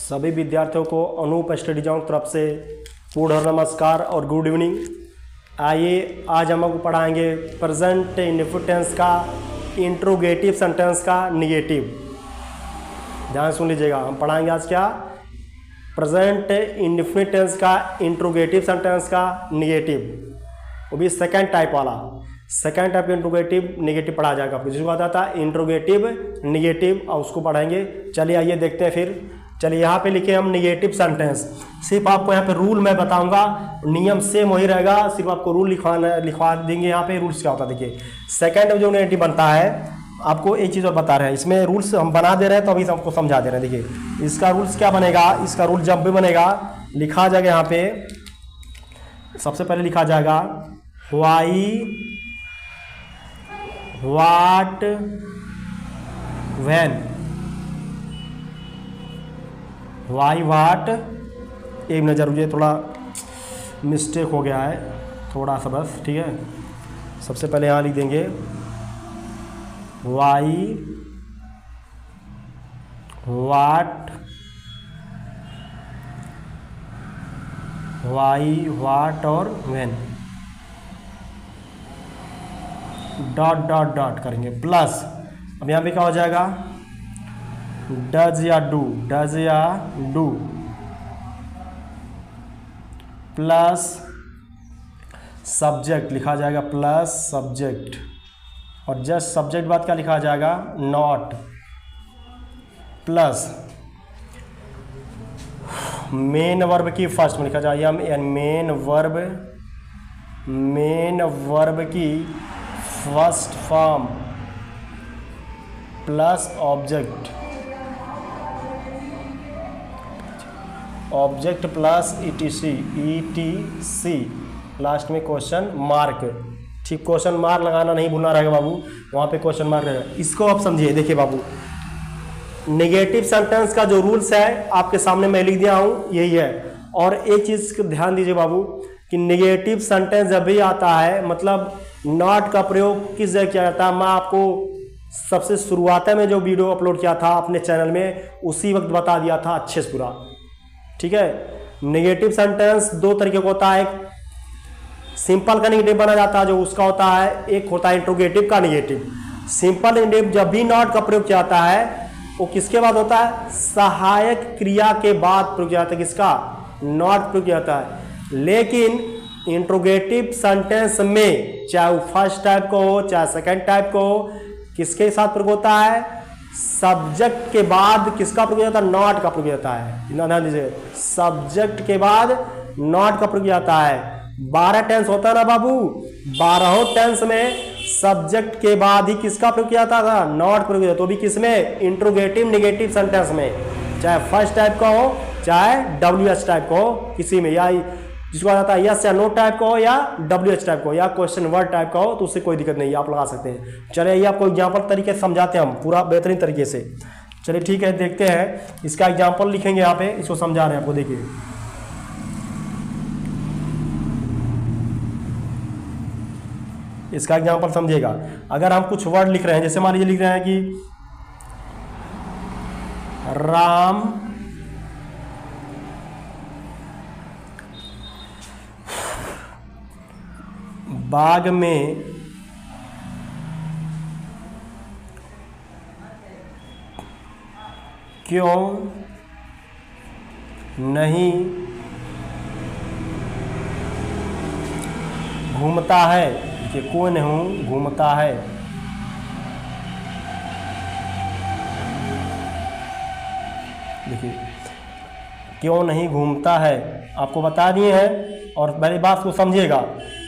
सभी विद्यार्थियों को अनूप स्टडी जोन की तरफ से पूर्ण नमस्कार और गुड इवनिंग। आइए आज हम आपको पढ़ाएंगे प्रेजेंट इंडेफिनिट टेंस का इंट्रोगेटिव सेंटेंस का निगेटिव। ध्यान सुन लीजिएगा, हम पढ़ाएंगे आज क्या, प्रेजेंट इंडेफिनिट टेंस का इंट्रोगेटिव सेंटेंस का निगेटिव, वो भी सेकेंड टाइप वाला। सेकेंड टाइप का इंट्रोगेटिव निगेटिव पढ़ा जाएगा आपको, जिसको आता था इंट्रोगेटिव निगेटिव, और उसको पढ़ाएंगे। चलिए आइए देखते हैं फिर। चलिए यहाँ पे लिखे हम निगेटिव सेंटेंस। सिर्फ आपको यहाँ पे रूल मैं बताऊंगा, नियम सेम वही रहेगा, सिर्फ आपको रूल लिखवा देंगे। यहाँ पे रूल्स क्या होता है देखिए। सेकेंड जो निगेटिव बनता है, आपको एक चीज़ और बता रहे हैं, इसमें रूल्स हम बना दे रहे हैं तो अभी आपको समझा दे रहे हैं। देखिए इसका रूल्स क्या बनेगा, इसका रूल जब भी बनेगा लिखा जाएगा यहाँ पे, सबसे पहले लिखा जाएगा वाई, वाट, व्हेन। वाई वाट, एक नज़र मुझे थोड़ा मिस्टेक हो गया है थोड़ा सा बस, ठीक है। सबसे पहले यहाँ लिख देंगे वाई, वाट, वाई वाट और व्हेन, डॉट डॉट डॉट करेंगे प्लस। अब यहाँ पे क्या हो जाएगा, डज या डू, डज या डू प्लस सब्जेक्ट लिखा जाएगा, प्लस सब्जेक्ट, और जस्ट सब्जेक्ट बाद क्या लिखा जाएगा, नॉट, प्लस मेन वर्ब की फर्स्ट में लिखा जाएगा मेन वर्ब की first form plus object plus etc last में क्वेश्चन मार्क। ठीक, क्वेश्चन मार्क लगाना नहीं भूलना रहेगा बाबू, वहाँ पे क्वेश्चन मार्क रहेगा। इसको आप समझिए। देखिए बाबू, नेगेटिव सेंटेंस का जो रूल्स है आपके सामने मैं लिख दिया हूँ, यही है। और एक चीज़ को ध्यान दीजिए बाबू कि नेगेटिव सेंटेंस जब भी आता है, मतलब नॉट का प्रयोग किस जगह किया जाता है, मैं आपको सबसे शुरुआत में जो वीडियो अपलोड किया था अपने चैनल में उसी वक्त बता दिया था अच्छे से पूरा, ठीक है। नेगेटिव सेंटेंस दो तरीके का होता है, एक सिंपल का नेगेटिव बना जाता है जो उसका होता है, एक होता है इंट्रोगेटिव का नेगेटिव। सिंपल नेगेटिव जब भी नॉट का प्रयोग किया जाता है वो किसके बाद होता है, सहायक क्रिया के बाद प्रयोग किया जाता है, किसका, नॉट प्रयोग किया जाता है। लेकिन इंट्रोगेटिव सेंटेंस में चाहे वो फर्स्ट टाइप को हो चाहे सेकेंड टाइप को हो, किसके साथ प्रयोग होता है, सब्जेक्ट के बाद किसका प्रयोग जाता है, नॉट का प्रयोग जाता है। ध्यान दीजिए, सब्जेक्ट के बाद नॉट का प्रयोग जाता है। 12 टेंस होता है ना बाबू, 12 टेंस में सब्जेक्ट के बाद ही किसका प्रयोग किया जाता था, नॉट प्रयोग जाता। तो भी किसमें, इंट्रोगेटिव नेगेटिव सेंटेंस में, चाहे फर्स्ट टाइप का हो चाहे WH टाइप का हो, किसी में, या जिसको आ जाता है यस या नो टाइप का हो या WH टाइप का हो या क्वेश्चन वर्ड टाइप का हो, तो उससे कोई दिक्कत नहीं है, आप लगा सकते हैं। चलिए ये आपको एग्जाम्पल तरीके से समझाते हैं हम पूरा बेहतरीन तरीके से। चलिए ठीक है, देखते हैं। इसका एग्जाम्पल लिखेंगे यहाँ पे, इसको समझा रहे हैं आपको। देखिए इसका एग्जाम्पल समझिएगा। अगर हम कुछ वर्ड लिख रहे हैं, जैसे मान लीजिए लिख रहे हैं कि राम बाग में क्यों नहीं घूमता है, कि क्यों नहीं घूमता है। देखिए क्यों नहीं घूमता है आपको बता दिए हैं, और पहली बात को समझिएगा,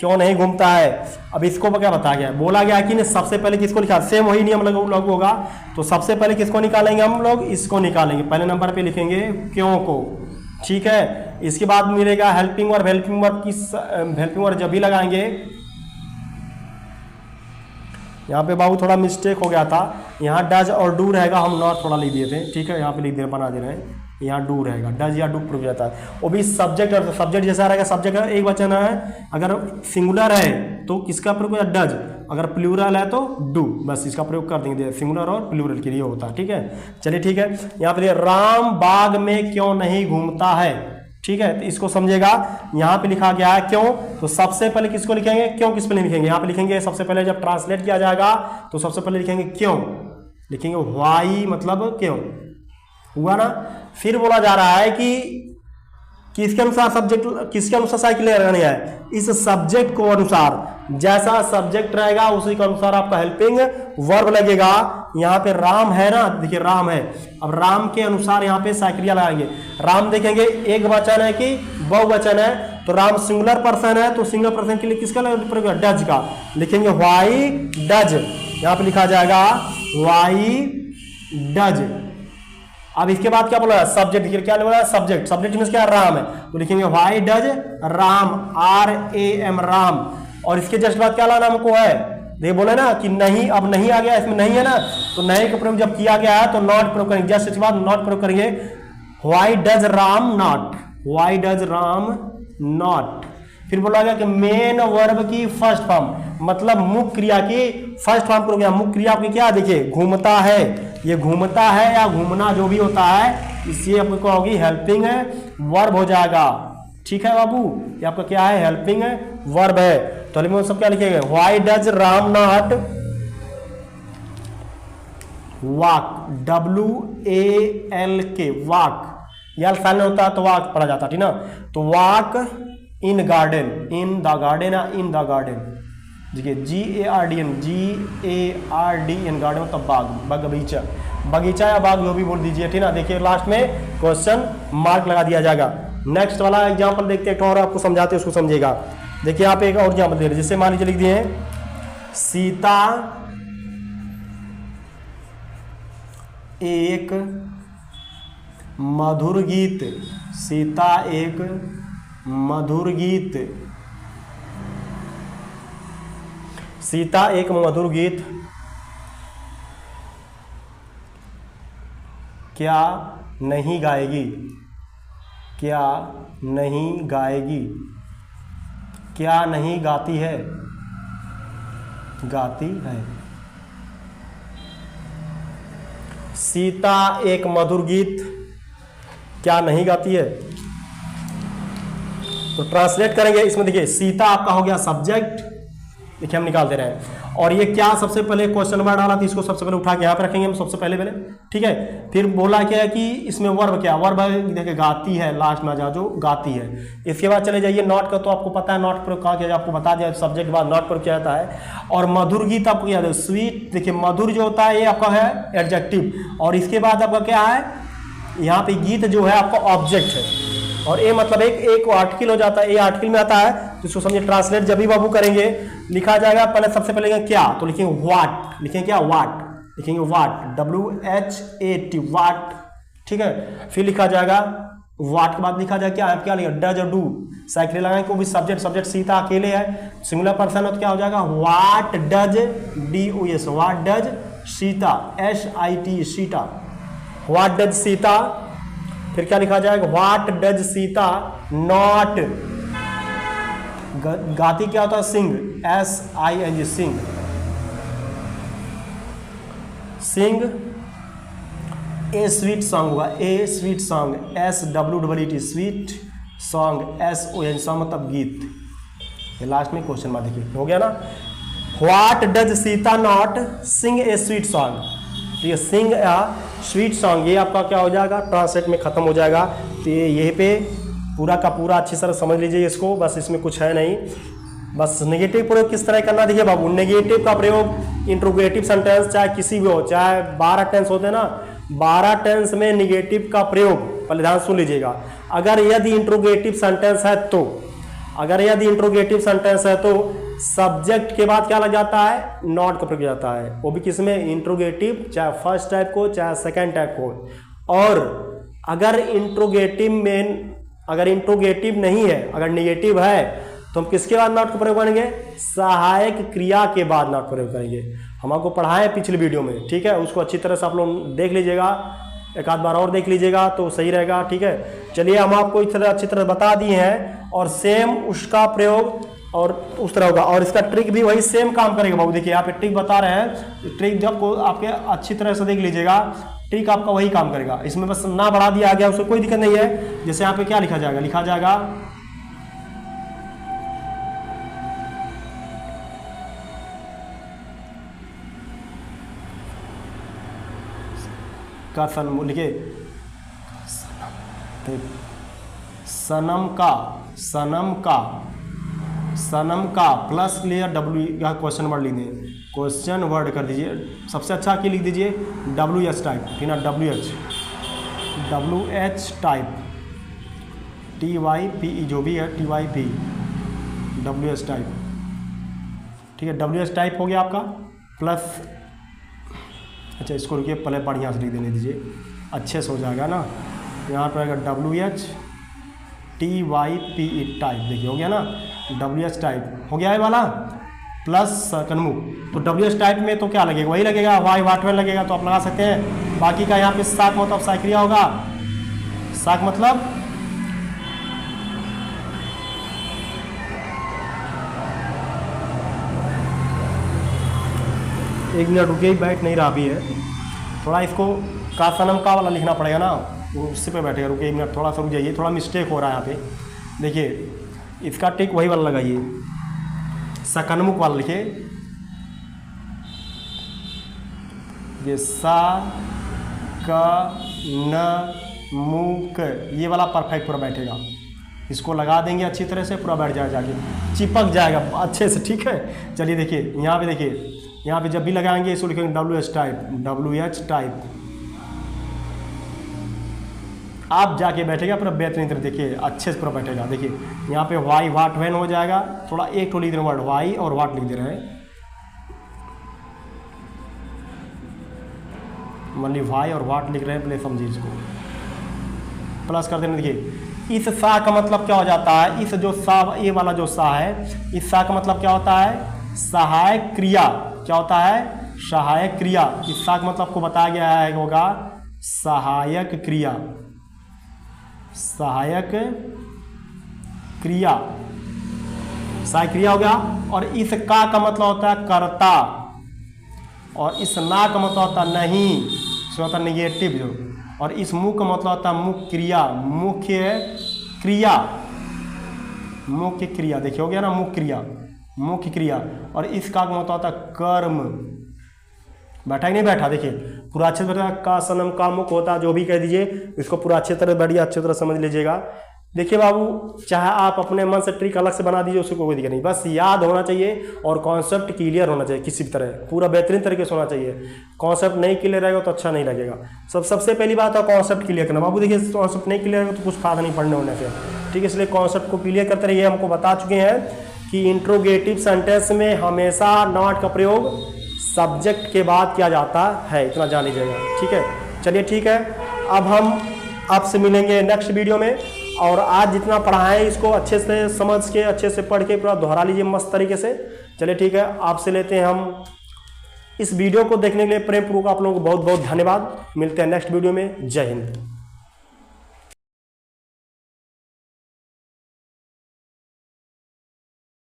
क्यों नहीं घूमता है। अब इसको क्या बताया गया, बोला गया कि सबसे पहले किसको लिखा, सेम वही नियम लागू होगा। तो सबसे पहले किसको निकालेंगे हम लोग, इसको निकालेंगे। पहले नंबर पे लिखेंगे क्यों को, ठीक है। इसके बाद मिलेगा हेल्पिंग वर्ब, हेल्पिंग वर्ब किस, हेल्पिंग वर्ब जब भी लगाएंगे, यहाँ पे बाबू थोड़ा मिस्टेक हो गया था, यहाँ डज और डू रहेगा, हम नॉट थोड़ा लिख दिए थे, ठीक है। यहाँ पे लिख दे, बना दे रहे हैं। यहाँ डू रहेगा, डज या डू प्रयोग जाता है। वो भी सब्जेक्ट और सब्जेक्ट जैसा रहेगा, सब्जेक्ट एक वचन है, अगर सिंगुलर है तो किसका प्रयोग है, डज, अगर प्लूरल है तो डू, बस इसका प्रयोग कर देंगे, सिंगुलर और प्लूरल के लिए होता है, ठीक है। चलिए ठीक है, यहाँ पे राम बाग में क्यों नहीं घूमता है, ठीक है, तो इसको समझेगा। यहाँ पे लिखा गया है क्यों, तो सबसे पहले किसको लिखेंगे, क्यों किस पहले लिखेंगे, यहाँ पे लिखेंगे सबसे पहले, जब ट्रांसलेट किया जाएगा तो सबसे पहले लिखेंगे क्यों, लिखेंगे व्हाई मतलब क्यों, हुआ ना। फिर बोला जा रहा है कि किसके अनुसार सब्जेक्ट, किसके अनुसार साइकिल लगानी है, इस सब्जेक्ट को अनुसार, जैसा सब्जेक्ट रहेगा उसी के अनुसार आपका हेल्पिंग वर्ब लगेगा। यहाँ पे राम है ना, देखिए राम है, अब राम के अनुसार यहाँ पे साइकिलिया लगाएंगे। राम देखेंगे एक वचन है कि बहुवचन है, तो राम सिंगुलर पर्सन है, तो सिंगुलर पर्सन के लिए किसका लगेगा, डज का, लिखेंगे व्हाई डज, यहाँ पे लिखा जाएगा व्हाई डज। अब इसके बाद क्या बोला, सब्जेक्ट, क्या बोला, सब्जेक्ट, सब्जेक्ट में क्या राम है, तो लिखेंगे why does Ram, RAM Ram. और इसके जस्ट बाद क्या लाना हमको है, देखिए बोले ना कि नहीं, अब नहीं आ गया, इसमें नहीं है ना, तो नहीं का प्रयोग जब किया गया है तो नॉट प्रयोग करेंगे, जस्ट इसके बाद नॉट प्रयोग करेंगे, why does Ram not, why does Ram not. फिर बोला गया कि मेन वर्ब की फर्स्ट फॉर्म, मतलब मुख्य क्रिया की फर्स्ट फॉर्म प्रयोग, मुख्य क्रिया आपकी क्या, देखिए घूमता है, ये घूमता है या घूमना जो भी होता है, इससे आपको होगी हेल्पिंग वर्ब हो जाएगा, ठीक है बाबू, ये आपका क्या है, हेल्पिंग वर्ब है। तो अभी सब क्या लिखेंगे, why does Ram not walk, WALK walk, यार साल होता है तो वॉक पढ़ा जाता, ठीक ना, तो walk in garden, in the garden या इन द गार्डन, देखिए GARDN गार्डन मतलब बाग, बगीचा, बगीचा या बाग जो भी बोल दीजिए, ठीक ना। देखिए लास्ट में क्वेश्चन मार्क लगा दिया जाएगा। नेक्स्ट वाला एग्जाम्पल देखते हैं, और आपको समझाते हैं उसको समझेगा। देखिए यहाँ पे एक और एग्जाम्पल दे रहे, जिससे मान लीजिए लिख दिए सीता एक मधुर गीत, सीता एक मधुर गीत, सीता एक मधुर गीत क्या नहीं गाएगी, क्या नहीं गाएगी, क्या नहीं गाती है, गाती है। सीता एक मधुर गीत क्या नहीं गाती है, तो ट्रांसलेट करेंगे इसमें, देखिए सीता आपका हो गया सब्जेक्ट, देखिए हम निकाल दे रहे हैं, और ये क्या सबसे पहले क्वेश्चन मार्क डाला था, इसको सबसे पहले उठा के यहाँ पे रखेंगे हम सबसे पहले, ठीक है। फिर बोला क्या है कि इसमें वर्ब क्या, वर्ब देखिए गाती है, लास्ट में जा जो गाती है। इसके बाद चले जाइए नॉट का, तो आपको पता है नॉट प्रयोग कहा गया, आपको बता दिया सब्जेक्ट बाद नॉट प्रयोग किया जाता है। और मधुर गीत आपको याद है, स्वीट, देखिए मधुर जो होता है ये आपका है एडजेक्टिव, और इसके बाद आपका क्या है, यहाँ पे गीत जो है आपका ऑब्जेक्ट है, और ए मतलब एक आर्टिकल हो जाता है, ए आर्टिकल में आता है, तो इसको समझिए ट्रांसलेट जब भी बाबू करेंगे लिखा जाएगा, पहले सबसे पहले क्या, तो लिखेंगे व्हाट, लिखेंगे क्या व्हाट, लिखेंगे व्हाट, WHAT व्हाट, ठीक है। फिर लिखा जाएगा व्हाट के बाद लिखा जाएगा क्या, क्या लिखा, डज और डू, साइकिल लगाएंगे, को भी सब्जेक्ट, सब्जेक्ट सीता अकेले है, सिंगुलर पर्सन है तो क्या हो जाएगा, what does DOS, what does Sita, SIT Sita, what does Sita. फिर क्या लिखा जाएगा, व्हाट डज सीता नॉट, गाती क्या होता है, sing, SING sing, sing a sweet song होगा, a sweet song, SWEET sweet song, SONG song मतलब गीत। ये लास्ट में क्वेश्चन मार्क देखिए, हो गया ना। What does Sita not sing a sweet song, तो ये सिंग या स्वीट सॉन्ग, ये आपका क्या हो जाएगा, ट्रांसलेट में खत्म हो जाएगा। तो ये यहीं पे पूरा का पूरा अच्छी तरह समझ लीजिए इसको, बस इसमें कुछ है नहीं, बस नेगेटिव प्रयोग किस तरह करना, देखिए बाबू नेगेटिव का प्रयोग इंट्रोगेटिव सेंटेंस चाहे किसी भी हो, चाहे 12 टेंस होते हैं ना, 12 टेंस में नेगेटिव का प्रयोग, पहले ध्यान सुन लीजिएगा। अगर यदि इंट्रोगेटिव सेंटेंस है तो, अगर यदि इंट्रोगेटिव सेंटेंस है तो सब्जेक्ट के बाद क्या लग जाता है, नॉट का प्रयोग जाता है, वो भी किसमें, इंट्रोगेटिव, चाहे फर्स्ट टाइप को चाहे सेकेंड टाइप को। और अगर इंट्रोगेटिव में, अगर इंट्रोगेटिव नहीं है, अगर निगेटिव है, तो हम किसके बाद नॉट का प्रयोग करेंगे, सहायक क्रिया के बाद नॉट प्रयोग करेंगे। हम आपको पढ़ाए पिछले वीडियो में, ठीक है, उसको अच्छी तरह से आप लोग देख लीजिएगा, एक आध बार और देख लीजिएगा तो सही रहेगा। ठीक है, चलिए हम आपको इस तरह अच्छी तरह बता दिए हैं और सेम उसका प्रयोग और उस तरह होगा और इसका ट्रिक भी वही सेम काम करेगा बाबू। देखिए यहाँ पे ट्रिक बता रहे हैं, ट्रिक जब को आपके अच्छी तरह से देख लीजिएगा, ट्रिक आपका वही काम करेगा। इसमें बस ना बढ़ा दिया गया उसको कोई दिक्कत नहीं है। जैसे यहाँ पे क्या लिखा जाएगा, लिखा जाएगा का सन, लिखिए सनम का प्लस लेयर डब्ल्यू का क्वेश्चन वर्ड लिख दीजिए, क्वेश्चन वर्ड कर दीजिए। सबसे अच्छा की लिख दीजिए WH टाइप, ठीक ना, WH टाइप, TYPE जो भी है TYP WH टाइप, ठीक है। WH टाइप हो गया आपका प्लस, अच्छा इसको रुकिए पहले बढ़िया से लिख देने दीजिए, अच्छे से हो जाएगा ना। यहाँ पर आएगा WH TYPE टाइप, देखिए हो गया ना, WH टाइप हो गया है वाला प्लस सकनमुख। तो WH टाइप में तो क्या लगेगा, वही लगेगा, वाई वाटवेल लगेगा, तो आप लगा सकते हैं। बाकी का यहाँ पे साक मतलब साइक्रिया होगा, साक मतलब एक मिनट रुकिए, बैठ नहीं रहा भी है, थोड़ा इसको का सनम का वाला लिखना पड़ेगा ना, उससे पे बैठेगा। रुकिए एक मिनट, थोड़ा सा रुक जाइए, थोड़ा मिस्टेक हो रहा है यहाँ पे। देखिए इसका टिक वही वाला लगाइए, सकनमुख वाला लिखिए, ये सा क न मुक, ये वाला परफेक्ट पूरा बैठेगा। इसको लगा देंगे अच्छी तरह से, पूरा बैठ जाएगा, जाके चिपक जाएगा अच्छे से। ठीक है, चलिए देखिए यहाँ पे, देखिए यहाँ पे जब भी लगाएंगे इसको लिखेंगे WH टाइप, आप जाके बैठेगा पूरा बेहतरीन तरह, देखिए अच्छे से पूरा बैठेगा। देखिए यहाँ पे वाई वाट वैन हो जाएगा, थोड़ा एक तो लिख दे रहे वर्ड वाई और वाट लिख दे रहे हैं, मतलब वाई और वाट लिख रहे हैं, पहले समझिए इसको, प्लस कर देना। देखिए इस सा का मतलब क्या हो जाता है, इस जो सा, ये वाला जो सा है, इस सा का मतलब क्या होता है, सहायक क्रिया। क्या होता है, सहायक क्रिया। इस सा का मतलब को बताया गया है, होगा सहायक क्रिया, सहायक क्रिया, सहायक क्रिया हो गया। और इस का मतलब होता है कर्ता, और इस ना का मतलब होता है नहीं, इसमें होता है नेगेटिव जो, और इस मुख का मतलब होता है मुख्य क्रिया, मुख्य क्रिया, मुख्य क्रिया। देखिए हो गया ना, मुख्य क्रिया, मुख्य क्रिया। और इसका मतलब होता है कर्म। बैठा ही नहीं बैठा, देखिए पूरा अच्छे तरह का सनम का मुख होता है, जो भी कह दीजिए इसको पूरा अच्छे तरह बढ़िया अच्छी तरह समझ लीजिएगा। देखिए बाबू, चाहे आप अपने मन से ट्रिक अलग से बना दीजिए, उसको कोई दिक्कत नहीं, बस याद होना चाहिए और कॉन्सेप्ट क्लियर होना चाहिए, किसी भी तरह पूरा बेहतरीन तरीके से होना चाहिए। कॉन्सेप्ट नहीं क्लियर रहेगा तो अच्छा नहीं लगेगा। सबसे पहली बात है कॉन्सेप्ट क्लियर करना। बाबू देखिए कॉन्सेप्ट नहीं क्लियर होगा तो कुछ फायदा नहीं पढ़ने होने से, ठीक है। इसलिए कॉन्सेप्ट को क्लियर करते रहिए। हमको बता चुके हैं कि इंट्रोगेटिव सेंटेंस में हमेशा नॉट का प्रयोग सब्जेक्ट के बाद किया जाता है, इतना जान लीजिएगा, ठीक है। चलिए ठीक है, अब हम आपसे मिलेंगे नेक्स्ट वीडियो में। और आज जितना पढ़ाएं इसको अच्छे से समझ के, अच्छे से पढ़ के पूरा दोहरा लीजिए मस्त तरीके से। चलिए ठीक है, आपसे लेते हैं हम इस वीडियो को देखने के लिए प्रेम पूर्वक आप लोगों को बहुत बहुत धन्यवाद। मिलते हैं नेक्स्ट वीडियो में। जय हिंद।